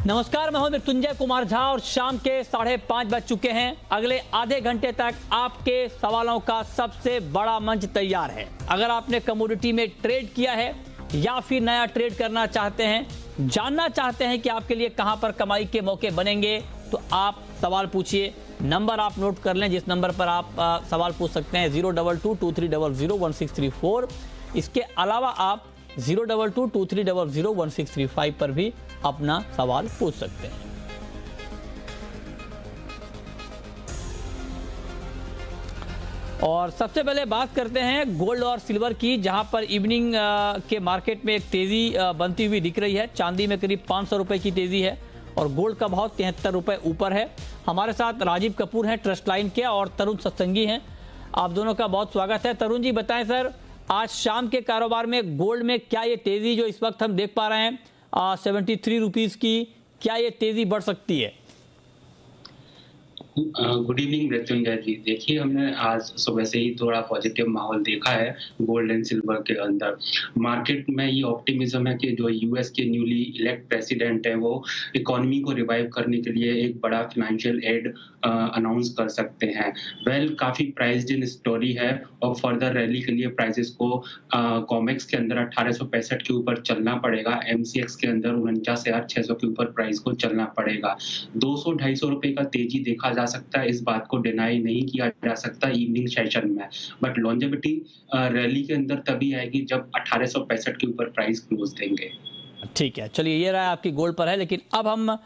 नमस्कार, मैं हूं मृत्युंजय कुमार झा और शाम के 5:30 बज चुके हैं। अगले आधे घंटे तक आपके सवालों का सबसे बड़ा मंच तैयार है। अगर आपने कमोडिटी में ट्रेड किया है या फिर नया ट्रेड करना चाहते हैं, जानना चाहते हैं कि आपके लिए कहां पर कमाई के मौके बनेंगे, तो आप सवाल पूछिए। नंबर आप नोट कर लें जिस नंबर पर आप सवाल पूछ सकते हैं, 02223001634। इसके अलावा आप 02223001635 पर भी अपना सवाल पूछ सकते हैं। और सबसे पहले बात करते हैं गोल्ड और सिल्वर की, जहां पर इवनिंग के मार्केट में एक तेजी बनती हुई दिख रही है। चांदी में करीब 500 रुपए की तेजी है और गोल्ड का भाव 73 रुपए ऊपर है। हमारे साथ राजीव कपूर हैं ट्रस्ट लाइन के और तरुण सत्संगी हैं। आप दोनों का बहुत स्वागत है। तरुण जी बताएं सर, आज शाम के कारोबार में गोल्ड में क्या ये तेजी जो इस वक्त हम देख पा रहे हैं 73 रुपीज की, क्या ये तेजी बढ़ सकती है? गुड इवनिंग मृत्युंजय जी। देखिए, हमने आज सुबह से ही थोड़ा पॉजिटिव माहौल देखा है गोल्ड एंड सिल्वर के अंदर। मार्केट में ये ऑप्टिमिज्म है कि जो यूएस के न्यूली इलेक्ट प्रेसिडेंट है वो इकोनॉमी को रिवाइव करने के लिए एक बड़ा फाइनेंशियल एड अनाउंस कर सकते हैं। काफी प्राइस्ड इन स्टोरी है और फर्दर रैली के लिए प्राइसेस को कॉमेक्स के अंदर 1865 के ऊपर चलना पड़ेगा, एमसीएक्स के अंदर 49,600 के ऊपर प्राइस को चलना पड़ेगा। 200-250 रुपए का तेजी देखा जा सकता है, इस बात को डिनाई नहीं किया जा सकता इवनिंग सेशन में। बट लॉन्जेविटी रैली के अंदर तभी आएगी जब 1865 के ऊपर प्राइस क्लोज देंगे। ठीक है, चलिए ये रहा आपकी गोल्ड पर है। लेकिन अब हम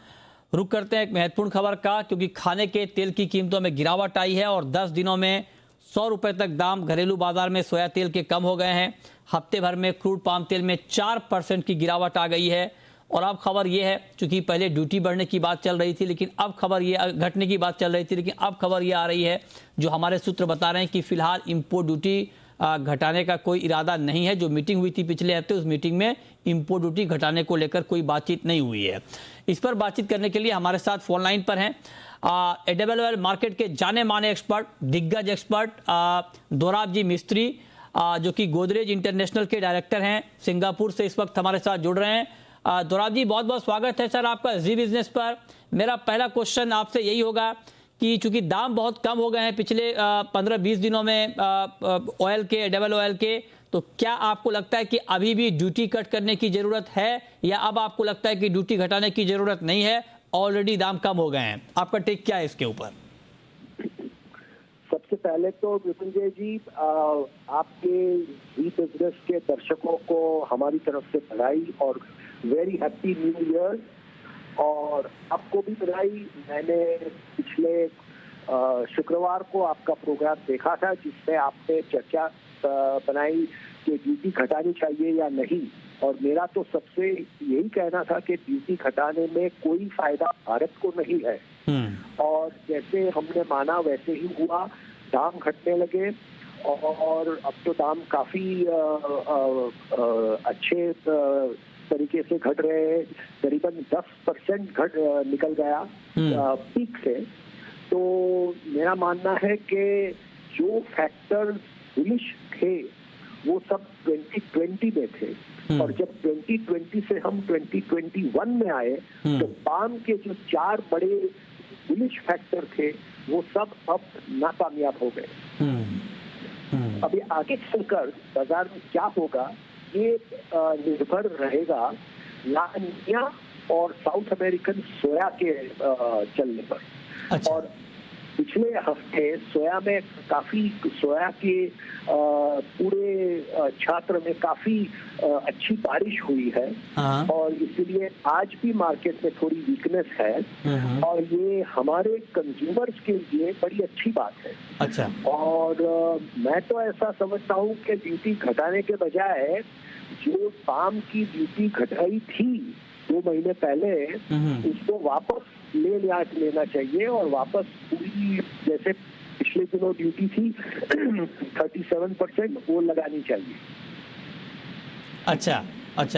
रुक करते हैं एक महत्वपूर्ण खबर का, क्योंकि खाने के तेल की कीमतों में गिरावट आई है और 10 दिनों में 100 रुपए तक दाम घरेलू बाजार में सोया तेल के कम हो गए हैं। हफ्ते भर में क्रूड पाम तेल में 4% की गिरावट आ गई है। और अब खबर यह है, चूंकि पहले ड्यूटी बढ़ने की बात चल रही थी, लेकिन अब खबर ये घटने की बात चल रही थी, लेकिन अब खबर ये आ रही है, जो हमारे सूत्र बता रहे हैं कि फिलहाल इंपोर्ट ड्यूटी घटाने का कोई इरादा नहीं है। जो मीटिंग हुई थी पिछले हफ्ते, उस मीटिंग में इंपोर्ट ड्यूटी घटाने को लेकर कोई बातचीत नहीं हुई है। इस पर बातचीत करने के लिए हमारे साथ फोन लाइन पर हैं एडेबल मार्केट के जाने माने एक्सपर्ट, दिग्गज एक्सपर्ट दोराब जी मिस्त्री, जो कि गोदरेज इंटरनेशनल के डायरेक्टर हैं, सिंगापुर से इस वक्त हमारे साथ जुड़ रहे हैं। दोराब जी, बहुत बहुत स्वागत है सर आपका जी बिजनेस पर। मेरा पहला क्वेश्चन आपसे यही होगा कि चूंकि दाम बहुत कम हो गए हैं पिछले 15-20 दिनों में ऑयल के, डबल ऑयल के, तो क्या आपको लगता है कि अभी भी ड्यूटी कट करने की जरूरत है, या अब आपको लगता है कि ड्यूटी घटाने की जरूरत नहीं है, ऑलरेडी दाम कम हो गए हैं? आपका टेक क्या है इसके ऊपर? सबसे पहले तो मृत्युंजय जी, आपके जी बिजनेस के दर्शकों को हमारी तरफ से बधाई और वेरी हैप्पी न्यू ईयर। और आपको भी बधाई। मैंने पिछले शुक्रवार को आपका प्रोग्राम देखा था जिसमें आपने चर्चा बनाई कि ड्यूटी घटानी चाहिए या नहीं, और मेरा तो सबसे यही कहना था कि ड्यूटी घटाने में कोई फायदा भारत को नहीं है। और जैसे हमने माना वैसे ही हुआ, दाम घटने लगे और अब तो दाम काफी अच्छे तरीके से घट रहे हैं। करीबन 10% निकल गया पीक से। तो मेरा मानना है कि जो फैक्टर बुलिश थे वो सब 2020 में थे, और जब 2020 से हम 2021 में आए तो पाम के जो 4 बड़े बुलिश फैक्टर थे वो सब अब नाकामयाब हो गए। अभी आगे चलकर बाजार में क्या होगा ये निर्भर रहेगा ला निना और साउथ अमेरिकन सोया के चलने पर। अच्छा। और पिछले हफ्ते सोया के पूरे क्षेत्र में काफी अच्छी बारिश हुई है, और इसीलिए आज भी मार्केट में थोड़ी वीकनेस है, और ये हमारे कंज्यूमर्स के लिए बड़ी अच्छी बात है। अच्छा। और मैं तो ऐसा समझता हूँ कि ड्यूटी घटाने के बजाय जो पाम की ड्यूटी घटाई थी 2 महीने पहले, उसको वापस लेना चाहिए और वापस पूरी, जैसे पिछले दिनों ड्यूटी थी 37%, वो लगानी चाहिए। अच्छा,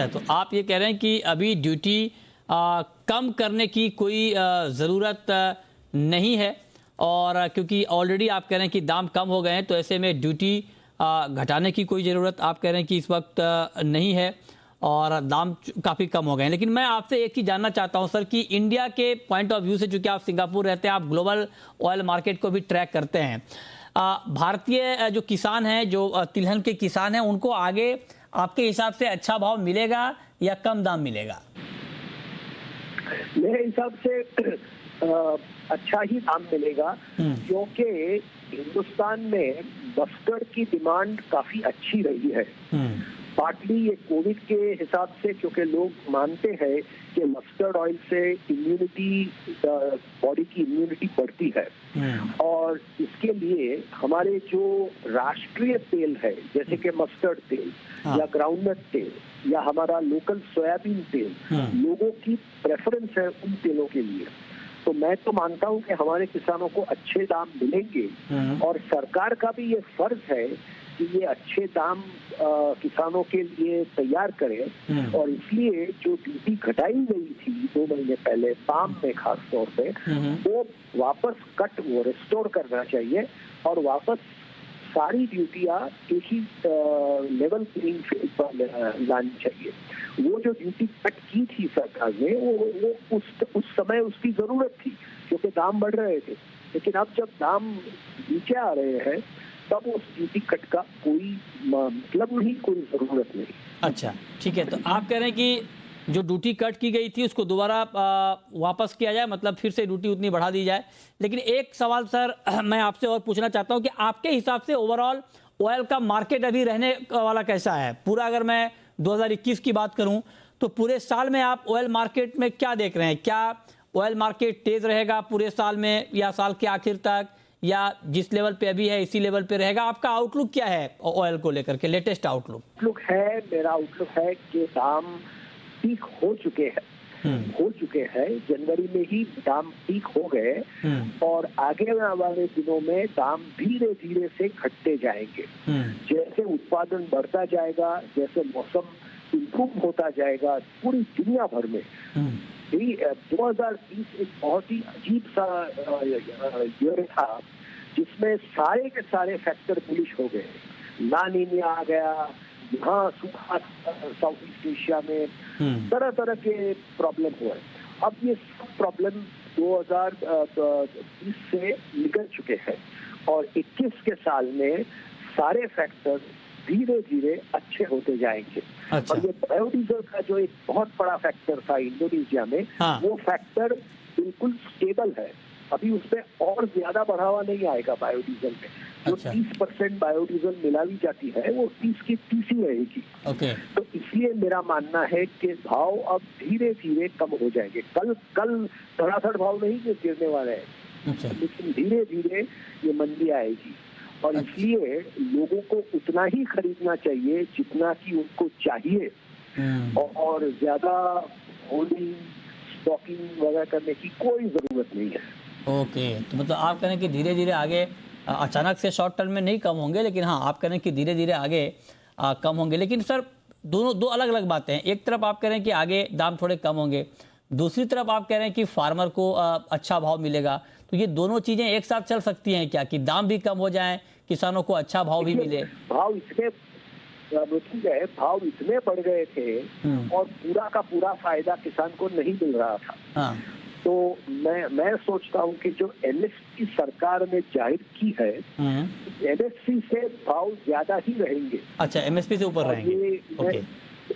तो आप ये कह रहे हैं कि अभी ड्यूटी कम करने की कोई ज़रूरत नहीं है, और क्योंकि ऑलरेडी आप कह रहे हैं कि दाम कम हो गए हैं, तो ऐसे में ड्यूटी घटाने की कोई ज़रूरत आप कह रहे हैं कि इस वक्त नहीं है। और दाम काफ़ी कम हो गए हैं। लेकिन मैं आपसे एक चीज़ जानना चाहता हूं सर कि इंडिया के पॉइंट ऑफ व्यू से, चूंकि आप सिंगापुर रहते हैं, आप ग्लोबल ऑयल मार्केट को भी ट्रैक करते हैं, भारतीय जो किसान हैं, जो तिलहन के किसान हैं, उनको आगे आपके हिसाब से अच्छा भाव मिलेगा या कम दाम मिलेगा? मेरे हिसाब से अच्छा ही दाम मिलेगा, क्योंकि हिंदुस्तान में मस्टर्ड की डिमांड काफी अच्छी रही है। पार्टली ये कोविड के हिसाब से, क्योंकि लोग मानते हैं कि मस्टर्ड ऑयल से इम्यूनिटी, बॉडी की इम्यूनिटी बढ़ती है, और इसके लिए हमारे जो राष्ट्रीय तेल है, जैसे कि मस्टर्ड तेल या ग्राउंडनट तेल या हमारा लोकल सोयाबीन तेल, लोगों की प्रेफरेंस है उन तेलों के लिए। तो मैं तो मानता हूं कि हमारे किसानों को अच्छे दाम मिलेंगे, और सरकार का भी ये फर्ज है कि ये अच्छे दाम किसानों के लिए तैयार करे। और इसलिए जो ड्यूटी घटाई गई थी 2 महीने पहले पाम में खास तौर पे, वो वापस वो रिस्टोर करना चाहिए, और वापस सारी ड्यूटियां एक ही लेवल प्लेइंग फील्ड पर लानी चाहिए। वो जो ड्यूटी कट की थी सरकार ने, वो उस समय उसकी जरूरत थी, क्योंकि दाम बढ़ रहे थे। लेकिन अब जब दाम नीचे आ रहे हैं, तब उस ड्यूटी कट का कोई मतलब नहीं, कोई जरूरत नहीं। अच्छा, ठीक है। तो आप कह रहे हैं कि जो ड्यूटी कट की गई थी उसको दोबारा वापस किया जाए, मतलब फिर से ड्यूटी उतनी बढ़ा दी जाए। लेकिन एक सवाल सर मैं आपसे और पूछना चाहता हूं कि आपके हिसाब से ओवरऑल ऑयल का मार्केट अभी रहने वाला कैसा है? पूरा अगर मैं 2021 की बात करूं तो पूरे साल में आप ऑयल मार्केट में क्या देख रहे हैं? क्या ऑयल मार्केट तेज रहेगा पूरे साल में, या साल के आखिर तक, या जिस लेवल पे अभी है इसी लेवल पे रहेगा? आपका आउटलुक क्या है ऑयल को लेकर के, लेटेस्ट आउटलुक? मेरा आउटलुक है कि दाम पीक हो चुके हैं। जनवरी में ही दाम पीक हो गए, और आगे वाले दिनों में दाम धीरे धीरे से घटते जाएंगे। जैसे उत्पादन बढ़ता जाएगा, जैसे मौसम इम्प्रूव होता जाएगा पूरी दुनिया भर में। 2020 एक बहुत ही अजीब सा ईयर था, जिसमें सारे के सारे फैक्टर बुलिश हो गए। ला नीनिया आ गया, यहाँ सूखा साउथ ईस्ट एशिया में, तरह तरह के प्रॉब्लम हुए। अब ये सब प्रॉब्लम 2020 से निकल चुके हैं, और 21 के साल में सारे फैक्टर धीरे धीरे अच्छे होते जाएंगे। अच्छा। और ये बायोडीजल का जो एक बहुत बड़ा फैक्टर था इंडोनेशिया में, वो फैक्टर बिल्कुल स्टेबल है। अभी उसमें और ज्यादा बढ़ावा नहीं आएगा बायोडीजल में। जो 30% बायोडीजल मिला ली जाती है, वो 30 की 30 ही रहेगी। तो इसलिए मेरा मानना है कि भाव अब धीरे धीरे कम हो जाएंगे। कल धड़ाधड़ भाव नहीं गिरने वाले हैं, लेकिन धीरे धीरे ये मंदी आएगी। और इसलिए लोगों को उतना ही खरीदना चाहिए जितना कि उनको चाहिए, और ज्यादा होल्डिंग, स्टॉकिंग वगैरह करने की कोई जरूरत नहीं है। तो मतलब आप कह रहे हैं कि धीरे धीरे आगे अचानक से शॉर्ट टर्म में नहीं कम होंगे, लेकिन हाँ आप कह रहे हैं कि धीरे धीरे आगे कम होंगे। लेकिन सर दो अलग अलग बातें हैं। एक तरफ आप कह रहे हैं कि आगे दाम थोड़े कम होंगे, दूसरी तरफ आप कह रहे हैं कि फार्मर को अच्छा भाव मिलेगा। तो ये दोनों चीजें एक साथ चल सकती हैं क्या, कि दाम भी कम हो जाएं, किसानों को अच्छा भाव भी मिले? भाव इतने बढ़ गए थे, और पूरा का पूरा फायदा किसान को नहीं मिल रहा था। तो मैं सोचता हूं कि जो एमएसपी सरकार ने जाहिर की है, एमएसपी से भाव ज्यादा ही रहेंगे। अच्छा, एमएसपी से ऊपर रहेंगे।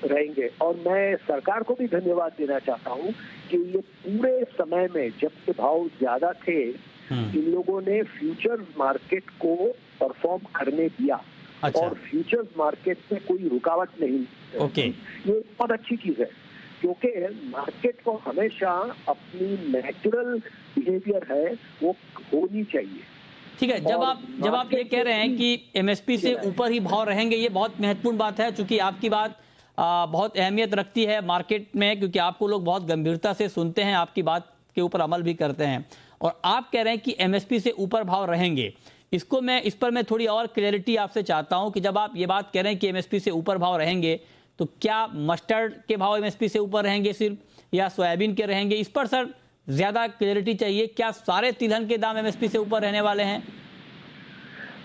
रहेंगे। और मैं सरकार को भी धन्यवाद देना चाहता हूं कि ये पूरे समय में जब के भाव ज्यादा थे, इन लोगों ने फ्यूचर्स मार्केट को परफॉर्म करने दिया। और फ्यूचर्स मार्केट में कोई रुकावट नहीं। ये बहुत अच्छी चीज है, क्योंकि मार्केट को हमेशा अपनी नेचुरल बिहेवियर है वो होनी चाहिए। ठीक है। जब आप ये कह रहे हैं कि एमएसपी से ऊपर ही भाव रहेंगे, ये बहुत महत्वपूर्ण बात है, क्योंकि आपकी बात बहुत अहमियत रखती है मार्केट में, क्योंकि आपको लोग बहुत गंभीरता से सुनते हैं, आपकी बात के ऊपर अमल भी करते हैं। और आप कह रहे हैं कि एमएसपी से ऊपर भाव रहेंगे। इस पर मैं थोड़ी और क्लैरिटी आपसे चाहता हूं कि जब आप ये बात कह रहे हैं कि एमएसपी से ऊपर भाव रहेंगे, तो क्या मस्टर्ड के भाव एमएसपी से ऊपर रहेंगे सिर्फ, या सोयाबीन के रहेंगे? इस पर सर ज्यादा क्लैरिटी चाहिए। क्या सारे तिलहन के दाम एमएसपी से ऊपर रहने वाले हैं?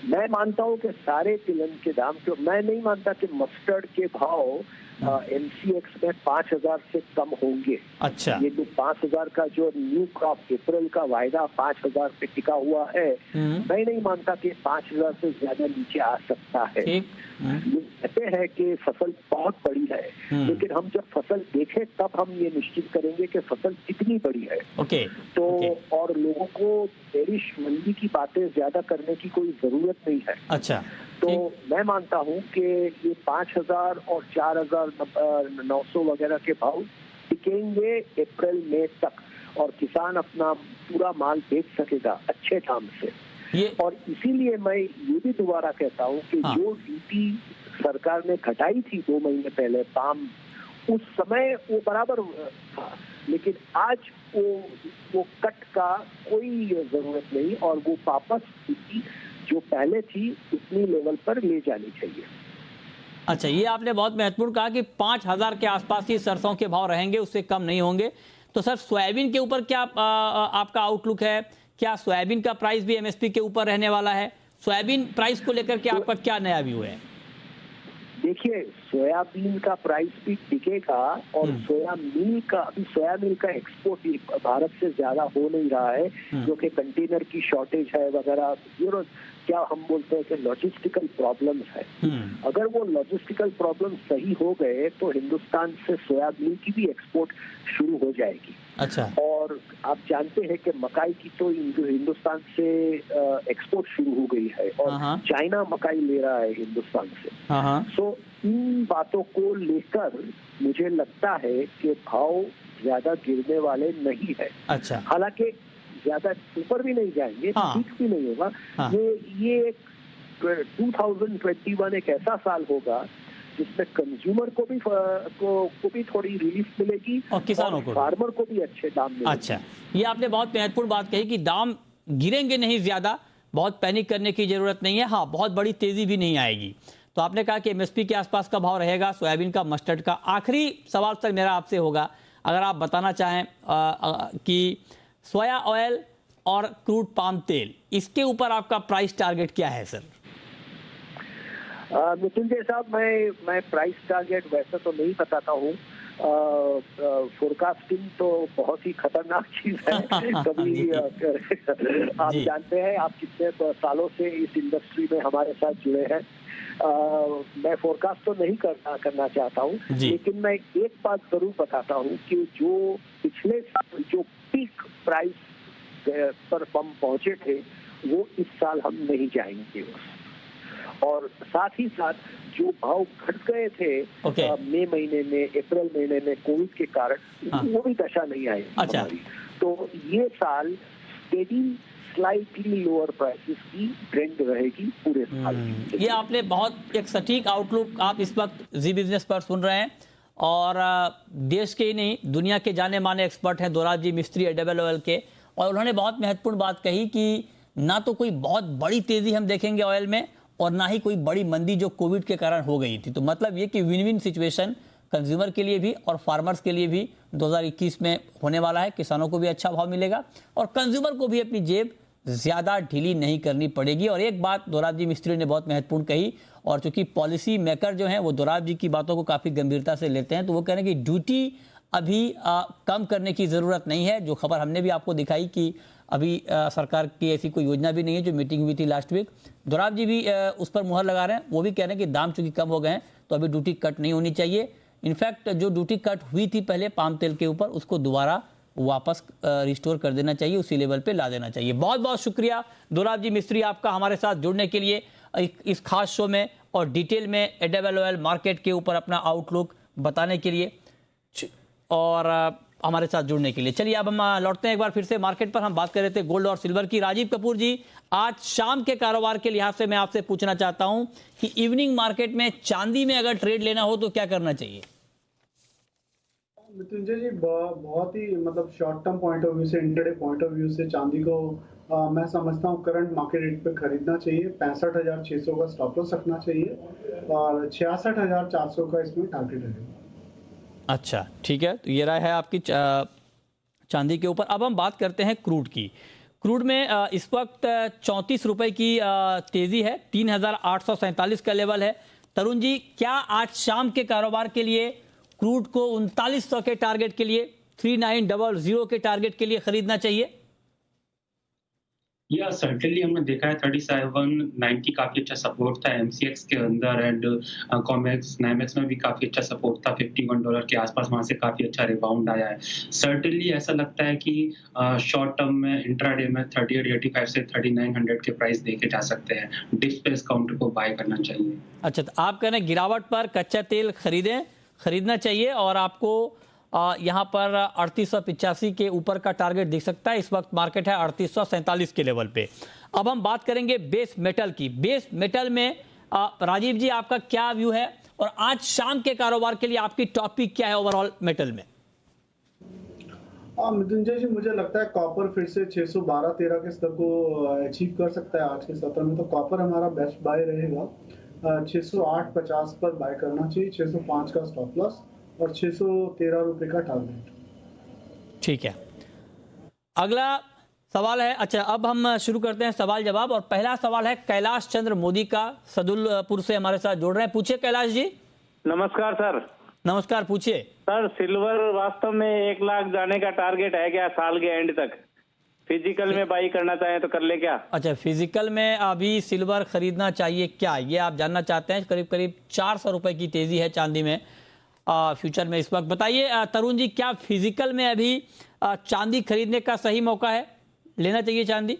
मैं मानता हूं कि सारे तिलहन के दाम, मैं नहीं मानता कि मस्टर्ड के भाव MCX में 5,000 से कम होंगे। अच्छा। ये जो 5,000 का जो न्यू क्रॉप अप्रैल का वायदा 5,000 पे टिका हुआ है, मैं नहीं मानता कि 5,000 से ज्यादा नीचे आ सकता है। ये कहते हैं कि फसल बहुत बड़ी है, लेकिन हम जब फसल देखें तब हम ये निश्चित करेंगे कि फसल कितनी बड़ी है। तो और लोगों को बेरिश मंदी की बातें ज्यादा करने की कोई जरूरत नहीं है। अच्छा। तो मैं मानता हूँ कि ये 5,000 और 4,900 वगैरह के भाव टिकेंगे अप्रैल मई तक, और किसान अपना पूरा माल बेच सकेगा अच्छे दाम से। और इसीलिए मैं ये भी दोबारा कहता हूँ कि जो ड्यूटी सरकार ने घटाई थी 2 महीने पहले पाम, उस समय वो बराबर था, लेकिन आज वो कट का कोई जरूरत नहीं, और वो वापस ड्यूटी जो पहले थी उतनी लेवल पर ले जानी चाहिए। अच्छा, ये आपने बहुत महत्वपूर्ण कहा कि 5,000 के आसपास ही सरसों के भाव रहेंगे, उससे कम नहीं होंगे। तो सर, सोयाबीन के ऊपर क्या आपका आउटलुक है? क्या सोयाबीन का प्राइस भी MSP के ऊपर रहने वाला है? सोयाबीन प्राइस को लेकर के आपका क्या नया व्यू है? देखिए, सोयाबीन का प्राइस भी टिकेगा, और सोया मिल का एक्सपोर्ट भारत से ज्यादा हो नहीं रहा है, क्योंकि कंटेनर की शॉर्टेज है वगैरह, क्या हम बोलते हैं कि लॉजिस्टिकल प्रॉब्लम्स है। अगर वो लॉजिस्टिकल प्रॉब्लम सही हो गए तो हिंदुस्तान से सोयाबीन की भी एक्सपोर्ट शुरू हो जाएगी। अच्छा। और आप जानते हैं कि मकाई की तो हिंदुस्तान से एक्सपोर्ट शुरू हो गई है, और चाइना मकाई ले रहा है हिंदुस्तान से। सो इन बातों को लेकर मुझे लगता है कि भाव ज्यादा गिरने वाले नहीं है। अच्छा। हालांकि ज्यादा ऊपर भी नहीं जाएंगे, ठीक भी नहीं होगा। ये 2021 एक ऐसा साल होगा जिसमें कंज्यूमर को भी थोड़ी रिलीफ मिलेगी, और किसानों को, फार्मर को भी अच्छे दाम मिलेंगे। अच्छा, ये आपने बहुत महत्वपूर्ण बात कही कि दाम गिरेंगे नहीं ज्यादा, बहुत पैनिक करने की जरूरत नहीं है। हाँ, बहुत बड़ी तेजी भी नहीं आएगी। तो आपने कहा कि MSP के आसपास का भाव रहेगा सोयाबीन का, मस्टर्ड का। आखिरी सवाल सर मेरा आपसे होगा, अगर आप बताना चाहें कि सोया ऑयल और क्रूड पाम तेल, इसके ऊपर आपका प्राइस टारगेट क्या है सर? मृत्युंजय साहब, मैं प्राइस टारगेट वैसे तो नहीं बताता हूँ। फोरकास्टिंग तो बहुत ही खतरनाक चीज है। कभी आप जानते हैं, आप कितने सालों से इस इंडस्ट्री में हमारे साथ जुड़े हैं। मैं फोरकास्ट तो नहीं करना चाहता हूँ, लेकिन मैं एक बात जरूर बताता हूँ कि जो पिछले साल जो पीक प्राइस पर हम पहुंचे थे, वो इस साल हम नहीं जाएंगे। और साथ ही साथ जो भाव घट गए थे मई महीने में, अप्रैल महीने में कोविड के कारण, वो भी दशा नहीं आई हमारी। तो ये साल स्टेडी स्लाइटली लोअर प्राइसेस की ट्रेंड रहेगी पूरे साल। ये आपने बहुत एक सटीक आउटलुक आप इस वक्त जी बिजनेस पर सुन रहे हैं, और देश के ही नहीं दुनिया के जाने माने एक्सपर्ट हैं दोराब जी मिस्त्री AOL के, और उन्होंने बहुत महत्वपूर्ण बात कही कि ना तो कोई बहुत बड़ी तेजी हम देखेंगे ऑयल में, और ना ही कोई बड़ी मंदी जो कोविड के कारण हो गई थी। तो मतलब ये कि विन विन सिचुएशन कंज्यूमर के लिए भी और फार्मर्स के लिए भी 2021 में होने वाला है। किसानों को भी अच्छा भाव मिलेगा, और कंज्यूमर को भी अपनी जेब ज्यादा ढीली नहीं करनी पड़ेगी। और एक बात दोराब जी मिस्त्री ने बहुत महत्वपूर्ण कही, और चूंकि पॉलिसी मेकर जो हैं वो दोराब जी की बातों को काफी गंभीरता से लेते हैं, तो वो कह रहे हैं कि ड्यूटी अभी कम करने की जरूरत नहीं है। जो खबर हमने भी आपको दिखाई कि अभी सरकार की ऐसी कोई योजना भी नहीं है, जो मीटिंग हुई थी लास्ट वीक, दोराब जी भी उस पर मुहर लगा रहे हैं। वो भी कह रहे हैं कि दाम चूंकि कम हो गए हैं तो अभी ड्यूटी कट नहीं होनी चाहिए। इनफैक्ट जो ड्यूटी कट हुई थी पहले पाम तेल के ऊपर, उसको दोबारा वापस रिस्टोर कर देना चाहिए, उसी लेवल पे ला देना चाहिए। बहुत बहुत शुक्रिया दोराब जी मिस्त्री आपका हमारे साथ जुड़ने के लिए इस खास शो में, और डिटेल में AOL मार्केट के ऊपर अपना आउटलुक बताने के लिए और हमारे साथ जुड़ने के लिए। चलिए अब हम लौटते हैं एक बार फिर से मार्केट पर। हम बात कर रहे थे गोल्ड और सिल्वर की। राजीव कपूर जी, आज शाम के कारोबार के लिहाज से मैं आपसे पूछना चाहता हूं कि इवनिंग मार्केट में चांदी में अगर ट्रेड लेना हो तो क्या करना चाहिए? मृत्युंजय जी, बहुत ही मतलब short term point of view से, इंट्राडे पॉइंट ऑफ व्यू से चांदी को मैं समझता हूँ करंट मार्केट रेट पे खरीदना चाहिए। 65,600 का स्टॉप लॉस रखना चाहिए, और 66,400 का इसमें टारगेट है। अच्छा, ठीक है, तो ये राय है आपकी चांदी के ऊपर। अब हम बात करते हैं क्रूड की। क्रूड में इस वक्त 34 रुपए की तेजी है, 3,847 का लेवल है। तरुण जी, क्या आज शाम के कारोबार के लिए क्रूड को 3900 के टारगेट के लिए, 3900 के टारगेट के लिए खरीदना चाहिए? या सर्टेनली हमने देखा है 3790 काफी अच्छा सपोर्ट था एमसीएक्स के अंदर एंड कॉमेक्स नाइमेक्स में भी काफी अच्छा सपोर्ट था $51 के आसपास, वहां से काफी अच्छा रिबाउंड आया है। सर्टेनली ऐसा लगता है कि शॉर्ट टर्म में इंट्राडे में 3885 से 3900 के प्राइस देखे जा सकते हैं। डिप्स पे इस काउंटर को बाय करना चाहिए। अच्छा, तो आप कह रहे हैं गिरावट पर कच्चा तेल खरीदना चाहिए और आपको यहाँ पर 3885 के ऊपर का टारगेट दिख सकता है। इस वक्त मार्केट है 3847 के लेवल पे। अब हम बात करेंगे बेस मेटल की। बेस मेटल में राजीव जी, आपका क्या व्यू है और आज शाम के कारोबार के लिए आपकी टॉपिक क्या है ओवरऑल मेटल में? मृत्युंजय जी, मुझे लगता है कॉपर फिर से 612-13 के स्तर को अचीव कर सकता है आज के सत्र में, तो कॉपर हमारा बेस्ट बाय रहेगा। 608.50 पर बाय करना चाहिए, 605 का स्टॉप लॉस और 613 रुपए का टारगेट। ठीक है, अगला सवाल है। अच्छा, अब हम शुरू करते हैं सवाल जवाब और पहला सवाल है कैलाश चंद्र मोदी का, सदुलपुर से हमारे साथ जुड़ रहे हैं। पूछिए कैलाश जी। नमस्कार सर। नमस्कार, पूछिए सर, सिल्वर वास्तव में 1 लाख जाने का टारगेट है क्या साल के एंड तक? फिजिकल में बाई करना चाहें तो कर ले क्या? अच्छा, फिजिकल में अभी सिल्वर खरीदना चाहिए क्या, ये आप जानना चाहते हैं? करीब करीब 400 रुपए की तेजी है चांदी में फ्यूचर में इस वक्त। बताइए तरुण जी, क्या फिजिकल में अभी चांदी खरीदने का सही मौका है, लेना चाहिए चांदी?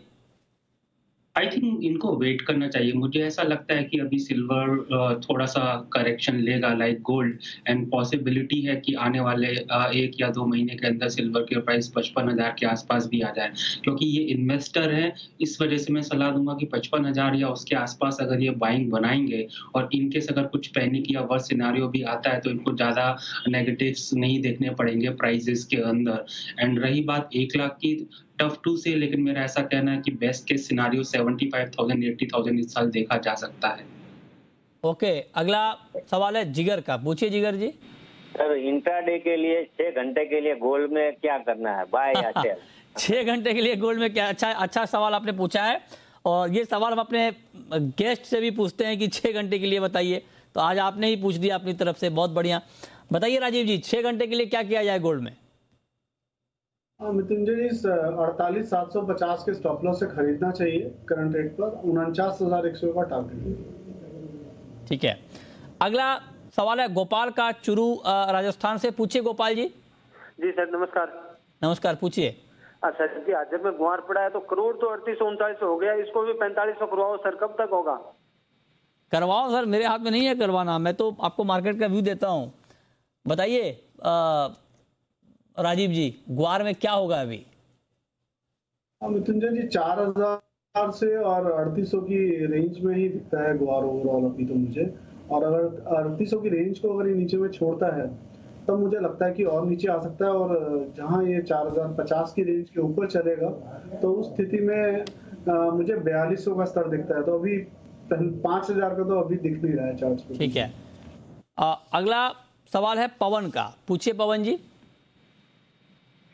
आई थिंक इनको वेट करना चाहिए। मुझे ऐसा लगता है कि अभी सिल्वर थोड़ा सा करेक्शन लेगा लाइक गोल्ड एंड पॉसिबिलिटी है कि आने वाले 1 या 2 महीने के अंदर सिल्वर के प्राइस 55,000 के आसपास भी आ जाए, क्योंकि ये इन्वेस्टर है। इस वजह से मैं सलाह दूंगा कि 55,000 या उसके आसपास अगर ये बाइंग बनाएंगे और इनकेस अगर कुछ पैनिक या वर्स्ट सिनेरियो भी आता है तो इनको ज़्यादा नेगेटिव्स नहीं देखने पड़ेंगे प्राइसेस के अंदर। एंड रही बात 1 लाख की, टफ टू से, लेकिन मेरा ऐसा कहना है कि बेस्ट केस सिनारियो 75,000 80,000 इस साल देखा जा सकता है। ओके, अगला सवाल है जिगर का। पूछिए जिगर जी। सर, इंट्राडे के लिए 6 घंटे के लिए गोल्ड में क्या करना है, बाय या सेल? 6 घंटे के लिए गोल्ड में क्या? अच्छा सवाल आपने पूछा है और ये सवाल हम अपने गेस्ट से भी पूछते हैं कि 6 घंटे के लिए बताइए, तो आज आपने ही पूछ दिया अपनी तरफ से, बहुत बढ़िया। बताइए राजीव जी, 6 घंटे के लिए क्या किया जाए गोल्ड में? मृत्युंजय जी, 48,750 के स्टॉप लॉस से खरीदना चाहिए करंट रेट पर, 49,100 का टारगेट। ठीक है, अगला सवाल है गोपाल का, चुरू राजस्थान से। पूछिए गोपाल जी। जी सर, नमस्कार। नमस्कार, पूछिए। सर जी, आज जब में गुहार पड़ा है तो करोड़ तो 3839 हो गया, इसको भी 4500 करवाओ सर, कब तक होगा? करवाओ सर, मेरे हाथ में नहीं है करवाना, मैं तो आपको मार्केट का व्यू देता हूँ। बताइए राजीव जी, ग्वार में क्या होगा अभी? मृत्युंजय जी, 4,000 से और 3800 की रेंज में ही दिखता है ग्वार ओवरऑल अभी तो मुझे। और अगर 3800 की रेंज को अगर ये नीचे में छोड़ता है तब मुझे लगता है कि और नीचे आ सकता है, और जहां ये 4050 की रेंज के ऊपर चलेगा तो उस स्थिति में मुझे 4200 का स्तर दिखता है। तो अभी 5,000 का तो अभी दिख नहीं रहा है चार्ट पे। ठीक है, अगला सवाल है पवन का। पूछिए पवन जी।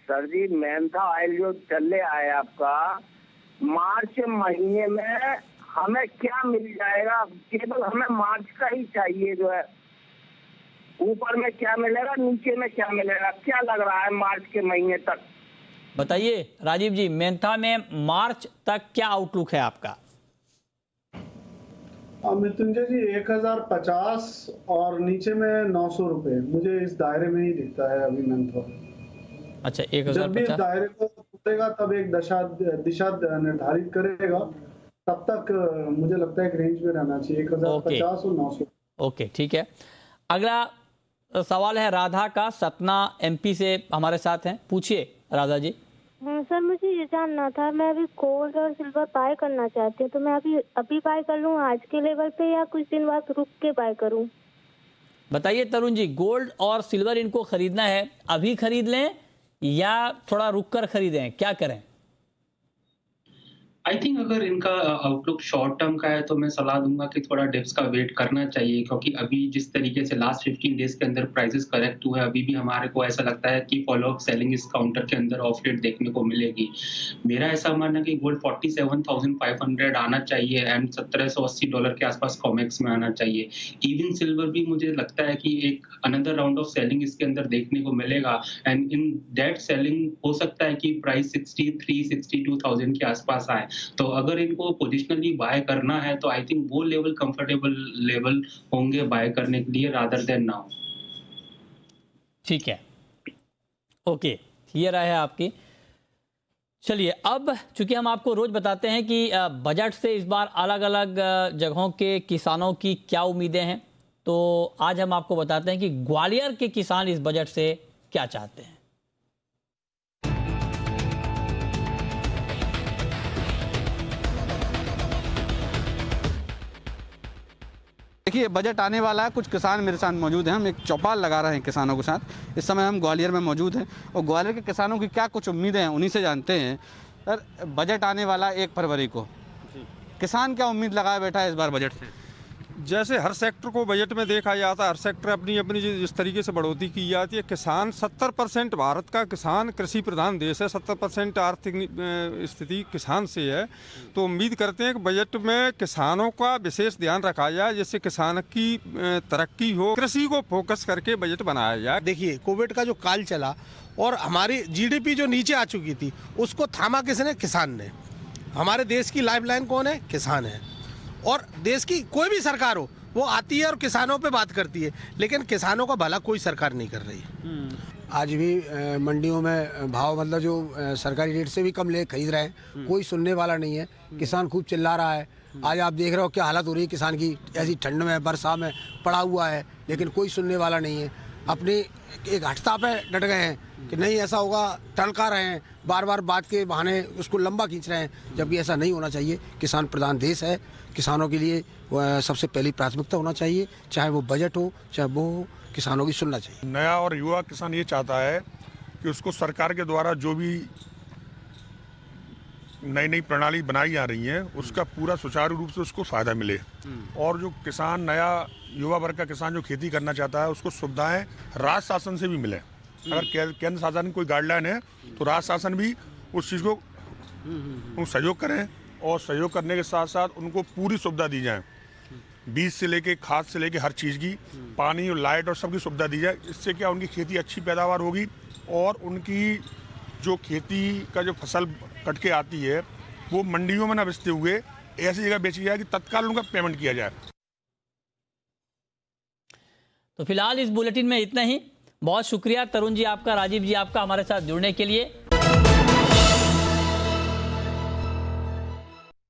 सर जी, मेंथा ऑयल जो चले आए आपका, मार्च महीने में हमें क्या मिल जाएगा? केवल हमें मार्च का ही चाहिए, जो है ऊपर में क्या मिलेगा, नीचे में क्या मिलेगा, क्या लग रहा है मार्च के महीने तक? बताइए राजीव जी, मेंथा में मार्च तक क्या आउटलुक है आपका? मृत्युंजय जी, 1,050 और नीचे में 900 रुपए, मुझे इस दायरे में ही दिखता है अभी मेंथा। अच्छा, जब भी इस दायरे को टूटेगा तब एक दिशा निर्धारित करेगा, तब तक मुझे लगता है एक रेंज में रहना चाहिए 1,050 और 900। ओके, ठीक है। अगला सवाल है राधा का, सतना एमपी से हमारे साथ हैं। पूछिए राधा जी। सर, मुझे ये जानना था, मैं अभी गोल्ड और सिल्वर बाय करना चाहती हूँ, तो मैं अभी बाय कर लूँ आज के लेवल पे या कुछ दिन बाद रुक के बाय करूँ? बताइए तरुण जी, गोल्ड और सिल्वर इनको खरीदना है, अभी खरीद लें या थोड़ा रुक कर खरीदें, क्या करें? आई थिंक अगर इनका आउटलुक शॉर्ट टर्म का है तो मैं सलाह दूंगा कि थोड़ा डिप्स का वेट करना चाहिए, क्योंकि अभी जिस तरीके से लास्ट 15 डेज के अंदर प्राइसेस करेक्ट हुए, अभी भी हमारे को ऐसा लगता है कि फॉलो अप सेलिंग इस काउंटर के अंदर ऑफ रेट देखने को मिलेगी। मेरा ऐसा मानना है कि गोल्ड 47,500 आना चाहिए एंड $1780 के आसपास कॉमेक्स में आना चाहिए। इवन सिल्वर भी मुझे लगता है कि एक अनदर राउंड ऑफ सेलिंग इसके अंदर देखने को मिलेगा एंड इन दैट सेलिंग हो सकता है कि प्राइस 63-62,000 के आसपास आए। तो अगर इनको पोजिशनली बाय करना है तो आई थिंक वो लेवल कंफर्टेबल लेवल होंगे बाय करने के लिए रादर देन नाउ। ठीक है, ओके, ये राय है आपकी। चलिए, अब चूंकि हम आपको रोज बताते हैं कि बजट से इस बार अलग अलग जगहों के किसानों की क्या उम्मीदें हैं, तो आज हम आपको बताते हैं कि ग्वालियर के किसान इस बजट से क्या चाहते हैं। देखिए, बजट आने वाला है। कुछ किसान मेरे साथ मौजूद हैं, हम एक चौपाल लगा रहे हैं किसानों के साथ। इस समय हम ग्वालियर में मौजूद हैं और ग्वालियर के किसानों की क्या कुछ उम्मीदें हैं उन्हीं से जानते हैं। सर, बजट आने वाला 1 फरवरी को, किसान क्या उम्मीद लगाए बैठा है इस बार बजट से? जैसे हर सेक्टर को बजट में देखा जाता है, हर सेक्टर अपनी अपनी जिस तरीके से बढ़ोतरी की जाती है। किसान 70% भारत का किसान कृषि प्रधान देश है, 70% आर्थिक स्थिति किसान से है। तो उम्मीद करते हैं कि बजट में किसानों का विशेष ध्यान रखा जाए, जिससे किसान की तरक्की हो, कृषि को फोकस करके बजट बनाया जाए। देखिए, कोविड का जो काल चला और हमारी जीडीपी जो नीचे आ चुकी थी, उसको थामा किसने? किसान ने। हमारे देश की लाइफलाइन कौन है? किसान है। और देश की कोई भी सरकार हो, वो आती है और किसानों पे बात करती है, लेकिन किसानों का भला कोई सरकार नहीं कर रही है। आज भी मंडियों में भाव मतलब जो सरकारी रेट से भी कम ले खरीद रहे हैं, कोई सुनने वाला नहीं है। किसान खूब चिल्ला रहा है। आज आप देख रहे हो क्या हालत हो रही है किसान की, ऐसी ठंड में बरसा में पड़ा हुआ है, लेकिन कोई सुनने वाला नहीं है। अपनी एक हटता पे डट गए हैं कि नहीं ऐसा होगा, टलका रहे हैं, बार बार बात के बहाने उसको लंबा खींच रहे हैं, जबकि ऐसा नहीं होना चाहिए। किसान प्रधान देश है, किसानों के लिए सबसे पहली प्राथमिकता होना चाहिए, चाहे वो बजट हो चाहे वो हो, किसानों की सुनना चाहिए। नया और युवा किसान ये चाहता है कि उसको सरकार के द्वारा जो भी नई नई प्रणाली बनाई जा रही है, उसका पूरा सुचारू रूप से उसको फायदा मिले। और जो किसान, नया युवा वर्ग का किसान जो खेती करना चाहता है, उसको सुविधाएं राज्य शासन से भी मिले। अगर केंद्र शासन की कोई गाइडलाइन है तो राज्य शासन भी उस चीज़ को सहयोग करें, और सहयोग करने के साथ साथ उनको पूरी सुविधा दी जाए, बीज से लेके खाद से लेके हर चीज़ की, पानी और लाइट और सबकी सुविधा दी जाए। इससे क्या उनकी खेती अच्छी पैदावार होगी और उनकी जो खेती का जो फसल कट के आती है वो मंडियों में न बेचते हुए ऐसी जगह बेची जाए कि तत्काल उनका पेमेंट किया जाए। तो फिलहाल इस बुलेटिन में इतना ही। बहुत शुक्रिया तरुण जी आपका, राजीव जी आपका हमारे साथ जुड़ने के लिए।